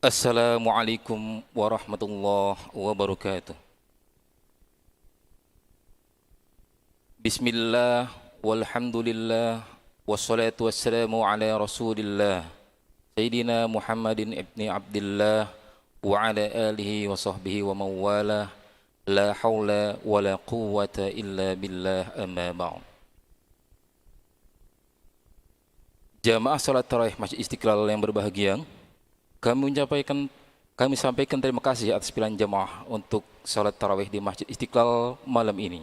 Assalamualaikum warahmatullahi wabarakatuh. Bismillah, walhamdulillah, wassalatu wassalamu ala rasulillah Sayyidina Muhammadin ibni Abdillah wa ala alihi wa sahbihi wa mawalah. La hawla wa la quwwata illa billah, amma ba'd. Jamaah salat tarawih Masjid Istiqlal yang berbahagia, kami sampaikan terima kasih atas pilihan jamaah untuk salat tarawih di Masjid Istiqlal malam ini.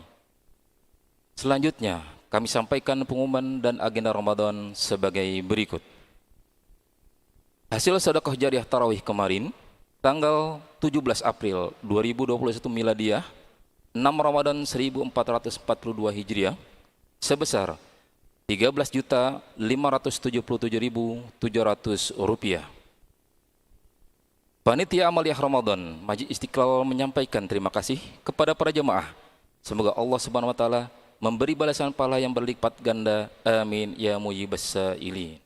Selanjutnya, kami sampaikan pengumuman dan agenda Ramadan sebagai berikut. Hasil sedekah jariah tarawih kemarin, tanggal 17 April 2021 Miladiah, 6 Ramadan 1442 Hijriah, sebesar Rp13.577.700. Panitia Amaliyah Ramadan Masjid Istiqlal menyampaikan terima kasih kepada para jemaah. Semoga Allah Subhanahu wa taala memberi balasan pahala yang berlipat ganda. Amin ya mujibas sa'ilin.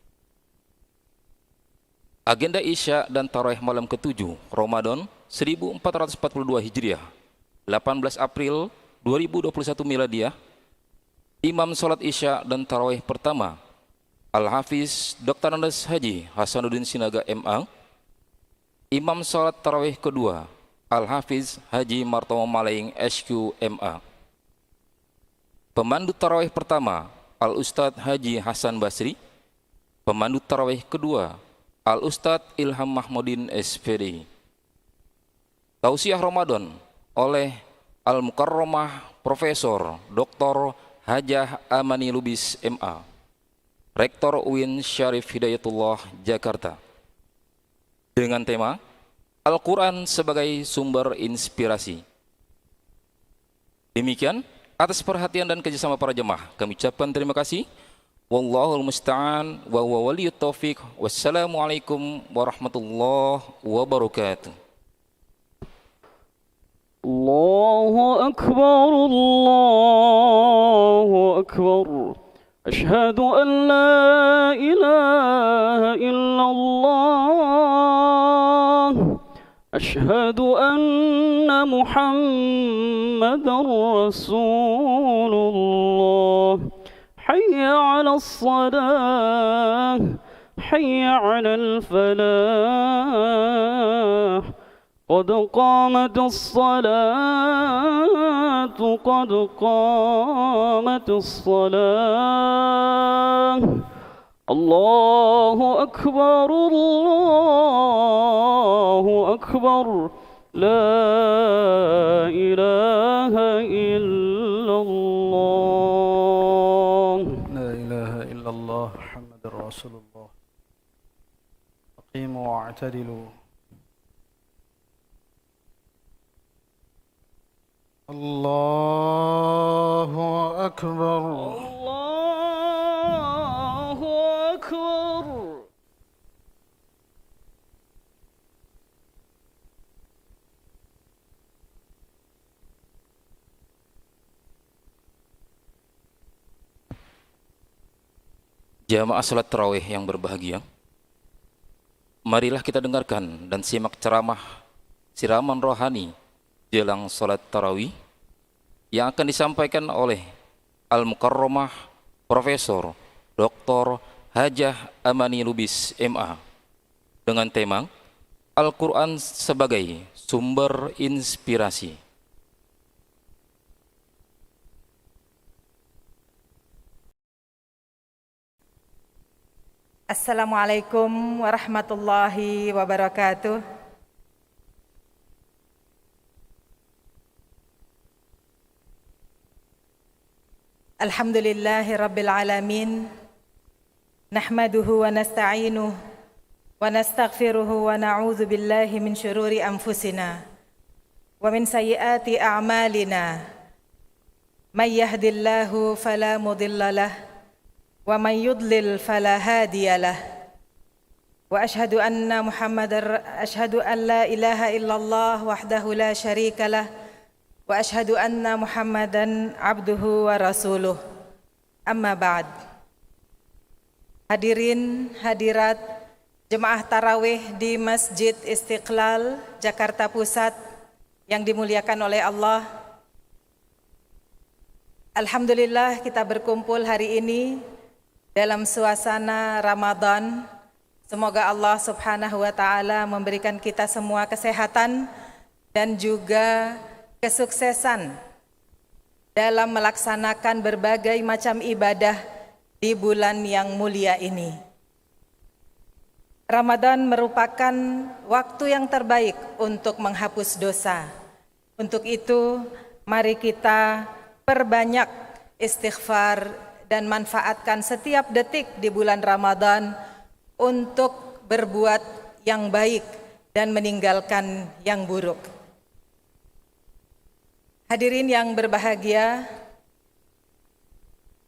Agenda Isya dan Tarawih malam ke-7 Ramadan 1442 Hijriah, 18 April 2021 Miladiah. Imam salat Isya dan Tarawih pertama Al-Hafiz Dr. Andes Haji Hasanuddin Sinaga MA. Imam salat tarawih kedua Al-Hafiz Haji Martomo Malaing SQ MA. Pemandu tarawih pertama Al-Ustadz Haji Hasan Basri. Pemandu tarawih kedua Al-Ustadz Ilham Mahmudin SPD. Tausiah Ramadan oleh Al-Mukarramah Profesor Dr. Hajah Amani Lubis MA, Rektor UIN Syarif Hidayatullah Jakarta, dengan tema Al-Quran sebagai sumber inspirasi. Demikian, atas perhatian dan kerjasama para jemaah, kami ucapkan terima kasih. Wallahul musta'an wa huwa waliyut taufiq. Wassalamualaikum warahmatullahi wabarakatuh. Allahu Akbar, Allahu Akbar. أشهد أن لا إله إلا الله أشهد أن محمدا رسول الله حي على الصلاة حي على الفلاح قد قامت الصلاة قد قامت الصلاة الله أكبر الله أكبر لا إله إلا الله لا إله إلا الله محمد رسول الله. أقيموا واعتدلوا. الله أكبر. الله أكبر. Jamaah salat tarawih yang berbahagia, marilah kita dengarkan dan simak ceramah siraman rohani jelang salat tarawih yang akan disampaikan oleh Al-Mukarramah Profesor Dr. Hajah Amani Lubis MA dengan tema Al-Quran sebagai sumber inspirasi. Assalamualaikum warahmatullahi wabarakatuh. Alhamdulillahi rabbil alamin. Nahmaduhu wa nasta'inuhu wa nastaghfiruhu wa na'udzu billahi min syururi anfusina wa min sayyiati a'malina. May yahdihillahu fala mudilla lahu wa may yudlil fala hadiya lahu. Wa ashhadu an la ilaha illallah wahdahu la syarika lah wa ashhadu anna Muhammadan abduhu wa rasuluh. Amma ba'd. Hadirin hadirat Jemaah tarawih di Masjid Istiqlal, Jakarta Pusat yang dimuliakan oleh Allah. Alhamdulillah kita berkumpul hari ini dalam suasana Ramadan. Semoga Allah Subhanahu wa taala memberikan kita semua kesehatan dan juga kesuksesan dalam melaksanakan berbagai macam ibadah di bulan yang mulia ini. Ramadan merupakan waktu yang terbaik untuk menghapus dosa. Untuk itu, mari kita perbanyak istighfar dan manfaatkan setiap detik di bulan Ramadan untuk berbuat yang baik dan meninggalkan yang buruk. Hadirin yang berbahagia,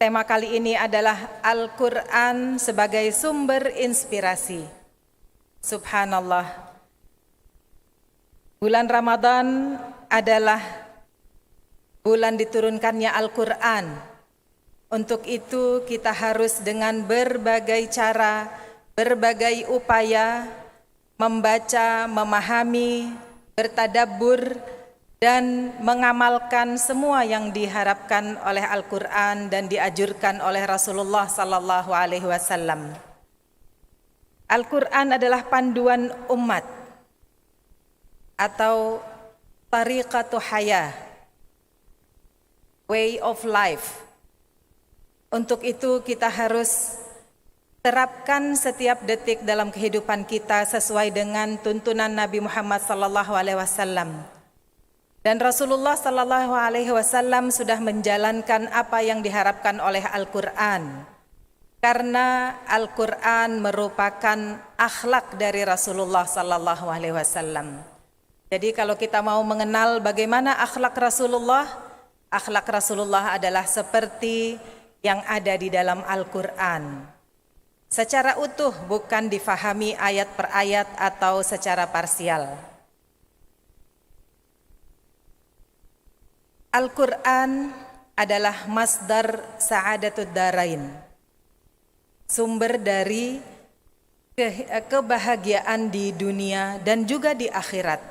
tema kali ini adalah Al-Quran sebagai sumber inspirasi. Subhanallah. Bulan Ramadan adalah bulan diturunkannya Al-Quran. Untuk itu kita harus dengan berbagai cara, berbagai upaya membaca, memahami, bertadabbur, dan mengamalkan semua yang diharapkan oleh Al-Quran dan dianjurkan oleh Rasulullah sallallahu alaihi wasallam. Al-Quran adalah panduan umat atau tariqatu hayah, way of life. Untuk itu kita harus terapkan setiap detik dalam kehidupan kita sesuai dengan tuntunan Nabi Muhammad sallallahu alaihi wasallam. Dan Rasulullah sallallahu alaihi wasallam sudah menjalankan apa yang diharapkan oleh Al-Quran. Karena Al-Quran merupakan akhlak dari Rasulullah sallallahu alaihi wasallam. Jadi kalau kita mau mengenal bagaimana akhlak Rasulullah adalah seperti yang ada di dalam Al-Quran. Secara utuh, bukan difahami ayat per ayat atau secara parsial. Al-Quran adalah masdar sa'adatud darain, sumber dari kebahagiaan di dunia dan juga di akhirat.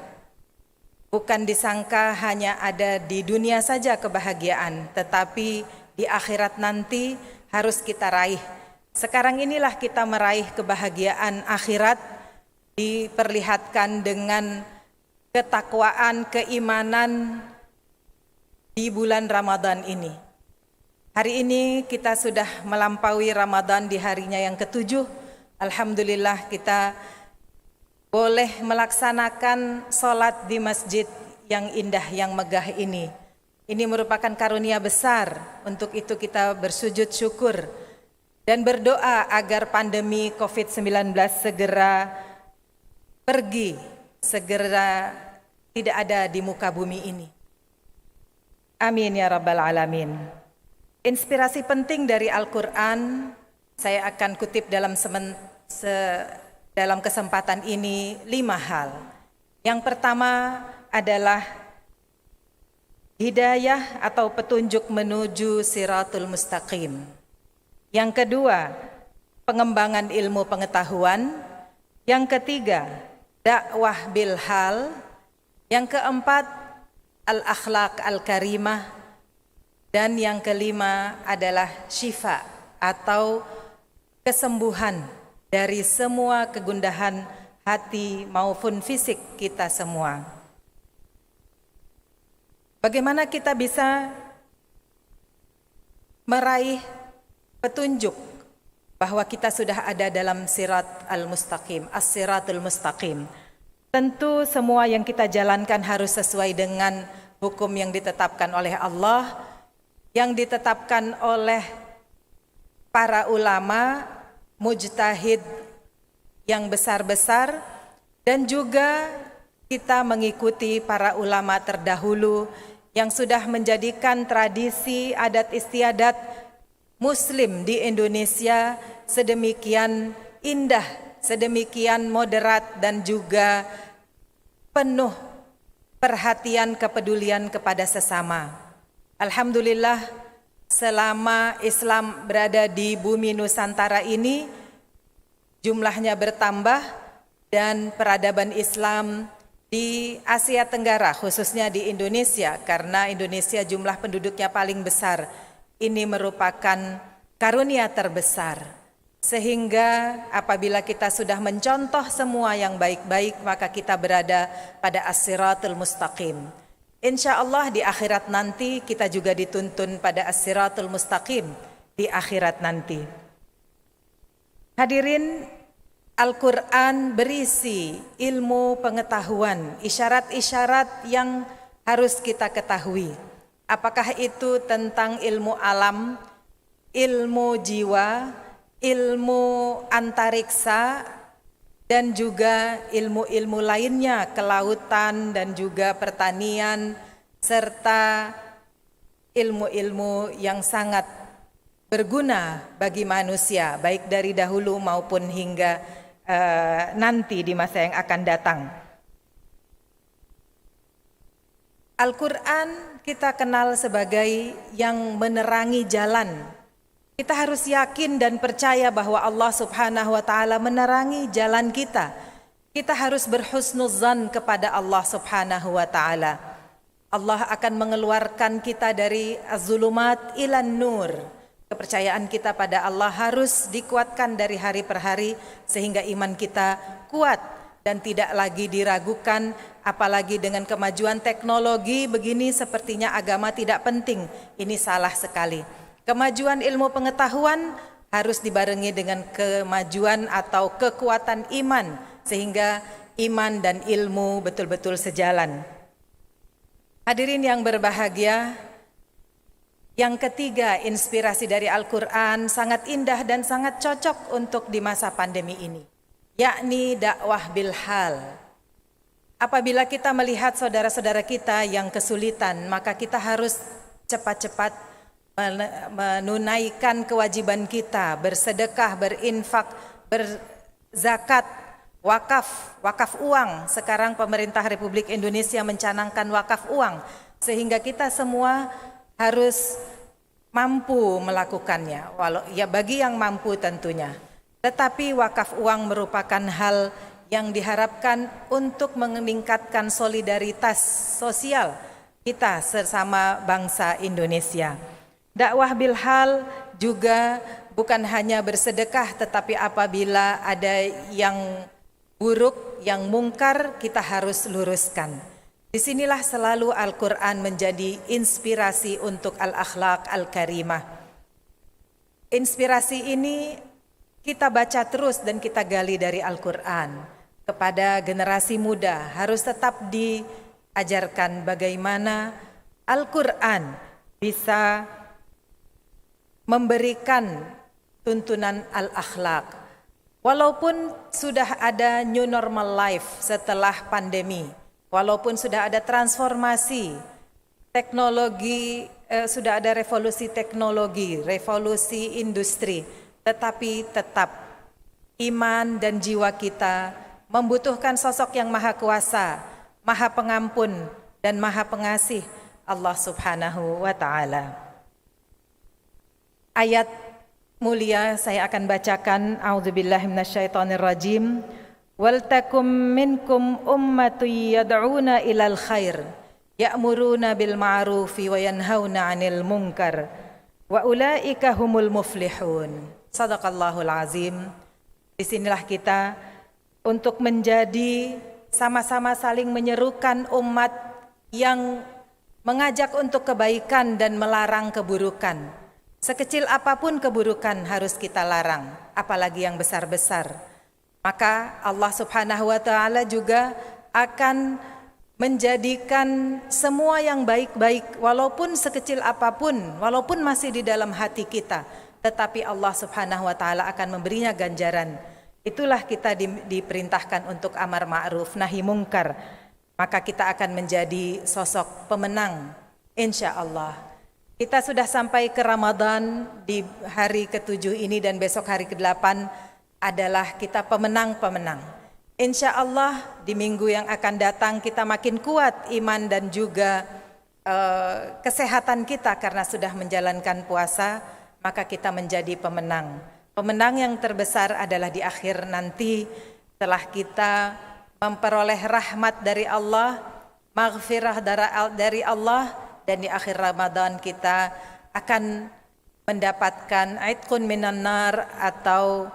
Bukan disangka hanya ada di dunia saja kebahagiaan, tetapi di akhirat nanti harus kita raih. Sekarang inilah kita meraih kebahagiaan akhirat, diperlihatkan dengan ketakwaan, keimanan di bulan Ramadan ini. Hari ini kita sudah melampaui Ramadan di harinya yang ke-7. Alhamdulillah kita boleh melaksanakan sholat di masjid yang indah, yang megah ini. Ini merupakan karunia besar. Untuk itu kita bersujud syukur dan berdoa agar pandemi COVID-19 segera pergi, segera tidak ada di muka bumi ini. Amin ya rabbal alamin. Inspirasi penting dari Al-Quran saya akan kutip dalam kesempatan ini 5 hal. Yang pertama adalah hidayah atau petunjuk menuju siratul mustaqim. Yang kedua, pengembangan ilmu pengetahuan. Yang ketiga, dakwah bil hal. Yang keempat, al-akhlaq al-karimah. Dan yang kelima adalah syifa atau kesembuhan dari semua kegundahan hati maupun fisik kita semua. Bagaimana kita bisa meraih petunjuk bahwa kita sudah ada dalam sirat al-mustaqim, as-siratul mustaqim? Tentu semua yang kita jalankan harus sesuai dengan hukum yang ditetapkan oleh Allah, yang ditetapkan oleh para ulama, mujtahid yang besar-besar, dan juga kita mengikuti para ulama terdahulu yang sudah menjadikan tradisi adat istiadat Muslim di Indonesia sedemikian indah, sedemikian moderat, dan juga penuh perhatian kepedulian kepada sesama. Alhamdulillah, selama Islam berada di bumi Nusantara ini, jumlahnya bertambah dan peradaban Islam di Asia Tenggara, khususnya di Indonesia, karena Indonesia jumlah penduduknya paling besar, ini merupakan karunia terbesar. Sehingga apabila kita sudah mencontoh semua yang baik-baik, maka kita berada pada as-siratul mustaqim. Insya Allah di akhirat nanti kita juga dituntun pada as-siratul mustaqim di akhirat nanti. Hadirin, Al-Quran berisi ilmu pengetahuan, isyarat-isyarat yang harus kita ketahui. Apakah itu tentang ilmu alam, ilmu jiwa, ilmu antariksa, dan juga ilmu-ilmu lainnya, kelautan dan juga pertanian, serta ilmu-ilmu yang sangat berguna bagi manusia, baik dari dahulu maupun hingga nanti di masa yang akan datang. Al-Quran kita kenal sebagai yang menerangi jalan. Kita harus yakin dan percaya bahwa Allah Subhanahu wa taala menerangi jalan kita. Kita harus berhusnuzan kepada Allah Subhanahu wa taala. Allah akan mengeluarkan kita dari az-zulumat ilan nur. Kepercayaan kita pada Allah harus dikuatkan dari hari per hari sehingga iman kita kuat dan tidak lagi diragukan, apalagi dengan kemajuan teknologi begini sepertinya agama tidak penting. Ini salah sekali. Kemajuan ilmu pengetahuan harus dibarengi dengan kemajuan atau kekuatan iman sehingga iman dan ilmu betul-betul sejalan. Hadirin yang berbahagia, yang ketiga, inspirasi dari Al-Quran sangat indah dan sangat cocok untuk di masa pandemi ini, yakni dakwah bil hal. Apabila kita melihat saudara-saudara kita yang kesulitan, maka kita harus cepat-cepat menunaikan kewajiban kita, bersedekah, berinfak, berzakat, wakaf uang. Sekarang pemerintah Republik Indonesia mencanangkan wakaf uang, sehingga kita semua harus mampu melakukannya, walau ya bagi yang mampu tentunya. Tetapi wakaf uang merupakan hal yang diharapkan untuk meningkatkan solidaritas sosial kita sesama bangsa Indonesia. Dakwah bil hal juga bukan hanya bersedekah, tetapi apabila ada yang buruk, yang mungkar, kita harus luruskan. Disinilah selalu Al-Quran menjadi inspirasi untuk al-akhlaq al-karimah. Inspirasi ini kita baca terus dan kita gali dari Al-Quran. Kepada generasi muda harus tetap diajarkan bagaimana Al-Quran bisa memberikan tuntunan al-akhlaq. Walaupun sudah ada new normal life setelah pandemi, walaupun sudah ada transformasi teknologi, sudah ada revolusi teknologi, revolusi industri, tetapi tetap iman dan jiwa kita membutuhkan sosok yang maha kuasa, maha pengampun dan maha pengasih, Allah Subhanahu wa taala. Ayat mulia saya akan bacakan. A'udzubillahi minasyaitonirrajim. Waltakum minkum ummatun yad'una ilal khair ya'muruna bil ma'rufi wa yanhauna 'anil munkar wa ulaika humul muflihun. Shadaqallahul azim. Disinilah kita untuk menjadi sama-sama saling menyerukan umat yang mengajak untuk kebaikan dan melarang keburukan. Sekecil apapun keburukan harus kita larang, apalagi yang besar-besar. Maka Allah Subhanahu wa taala juga akan menjadikan semua yang baik-baik, walaupun sekecil apapun, walaupun masih di dalam hati kita, tetapi Allah Subhanahu wa taala akan memberinya ganjaran. Itulah kita diperintahkan untuk amar ma'ruf nahi mungkar. Maka kita akan menjadi sosok pemenang, insya Allah. Kita sudah sampai ke Ramadan di hari ke-7 ini dan besok hari ke-8 adalah kita pemenang-pemenang. Insya Allah di minggu yang akan datang kita makin kuat iman dan juga kesehatan kita karena sudah menjalankan puasa, maka kita menjadi pemenang. Pemenang yang terbesar adalah di akhir nanti, setelah kita memperoleh rahmat dari Allah, maghfirah dari Allah, dan di akhir Ramadan kita akan mendapatkan aitqun minan nar, atau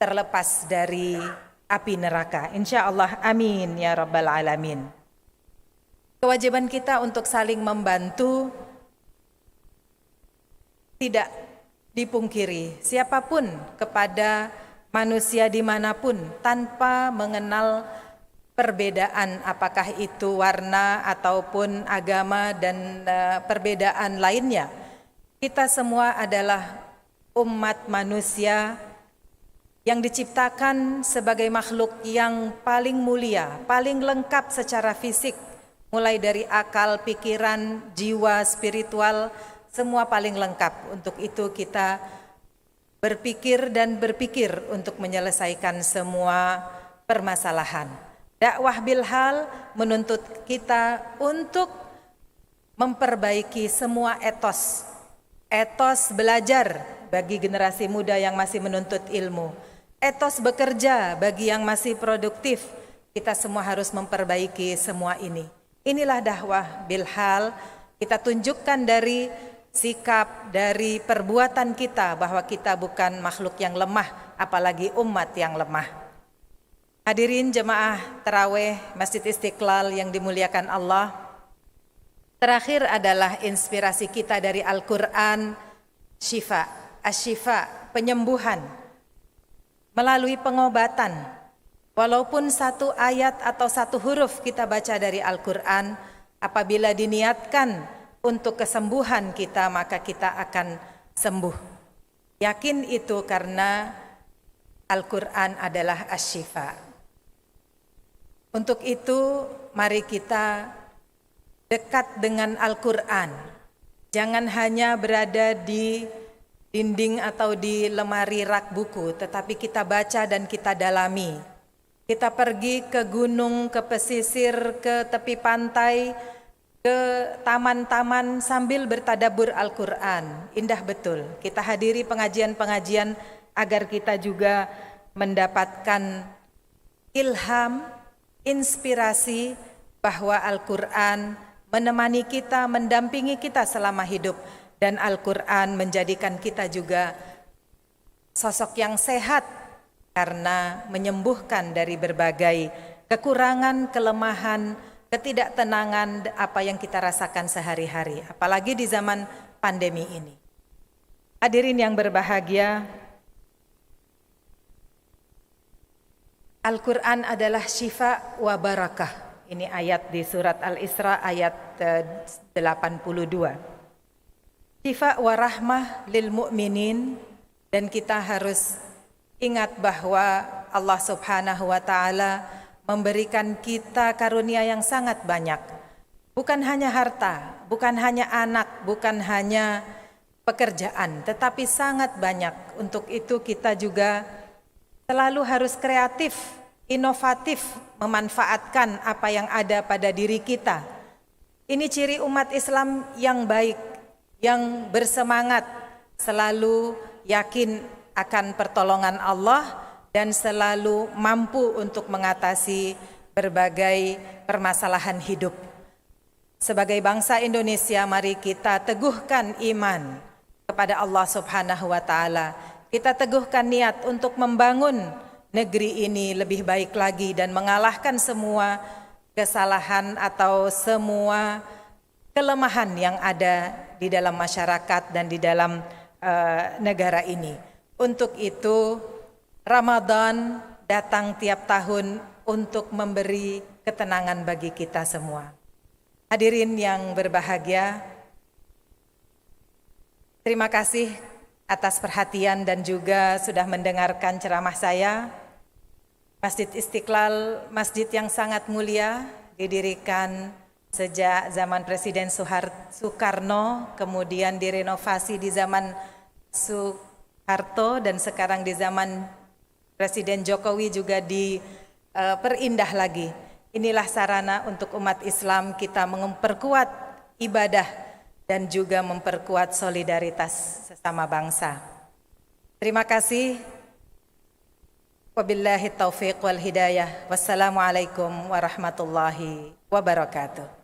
terlepas dari api neraka. Insya Allah, amin ya rabbal alamin. Kewajiban kita untuk saling membantu tidak dipungkiri. Siapapun kepada manusia dimanapun tanpa mengenal perbedaan, apakah itu warna ataupun agama dan perbedaan lainnya. Kita semua adalah umat manusia yang diciptakan sebagai makhluk yang paling mulia, paling lengkap secara fisik, mulai dari akal, pikiran, jiwa, spiritual, semua paling lengkap. Untuk itu kita berpikir dan berpikir untuk menyelesaikan semua permasalahan. Dakwah Bilhal menuntut kita untuk memperbaiki semua etos belajar bagi generasi muda yang masih menuntut ilmu, etos bekerja bagi yang masih produktif. Kita semua harus memperbaiki semua ini. Inilah dakwah Bilhal. Kita tunjukkan dari sikap, dari perbuatan kita bahwa kita bukan makhluk yang lemah, apalagi umat yang lemah. Hadirin jemaah tarawih Masjid Istiqlal yang dimuliakan Allah, terakhir adalah inspirasi kita dari Al-Quran, syifa, asyifa, penyembuhan melalui pengobatan. Walaupun satu ayat atau satu huruf kita baca dari Al-Quran, apabila diniatkan untuk kesembuhan kita, maka kita akan sembuh. Yakin itu karena Al-Quran adalah asyifa. Untuk itu mari kita dekat dengan Al-Quran. Jangan hanya berada di dinding atau di lemari rak buku, tetapi kita baca dan kita dalami. Kita pergi ke gunung, ke pesisir, ke tepi pantai, ke taman-taman sambil bertadabur Al-Quran. Indah betul. Kita hadiri pengajian-pengajian agar kita juga mendapatkan ilham, inspirasi bahwa Al-Quran menemani kita, mendampingi kita selama hidup, dan Al-Quran menjadikan kita juga sosok yang sehat karena menyembuhkan dari berbagai kekurangan, kelemahan, ketidaktenangan apa yang kita rasakan sehari-hari, apalagi di zaman pandemi ini. Hadirin yang berbahagia, Al-Quran adalah syifa wa barakah. Ini ayat di surat Al-Isra ayat 82. Syifa wa rahmah lil mu'minin, dan kita harus ingat bahwa Allah Subhanahu wa taala memberikan kita karunia yang sangat banyak. Bukan hanya harta, bukan hanya anak, bukan hanya pekerjaan, tetapi sangat banyak. Untuk itu kita juga selalu harus kreatif, inovatif, memanfaatkan apa yang ada pada diri kita. Ini ciri umat Islam yang baik, yang bersemangat, selalu yakin akan pertolongan Allah dan selalu mampu untuk mengatasi berbagai permasalahan hidup. Sebagai bangsa Indonesia, mari kita teguhkan iman kepada Allah Subhanahu wa taala. Kita teguhkan niat untuk membangun negeri ini lebih baik lagi dan mengalahkan semua kesalahan atau semua kelemahan yang ada di dalam masyarakat dan di dalam negara ini. Untuk itu Ramadan datang tiap tahun untuk memberi ketenangan bagi kita semua. Hadirin yang berbahagia, terima kasih atas perhatian dan juga sudah mendengarkan ceramah saya. Masjid Istiqlal, masjid yang sangat mulia, didirikan sejak zaman Presiden Soekarno, kemudian direnovasi di zaman Soeharto, dan sekarang di zaman Presiden Jokowi juga diperindah lagi. Inilah sarana untuk umat Islam kita memperkuat ibadah dan juga memperkuat solidaritas sesama bangsa. Terima kasih. Wabillahi taufiq wal hidayah. Wassalamualaikum warahmatullahi wabarakatuh.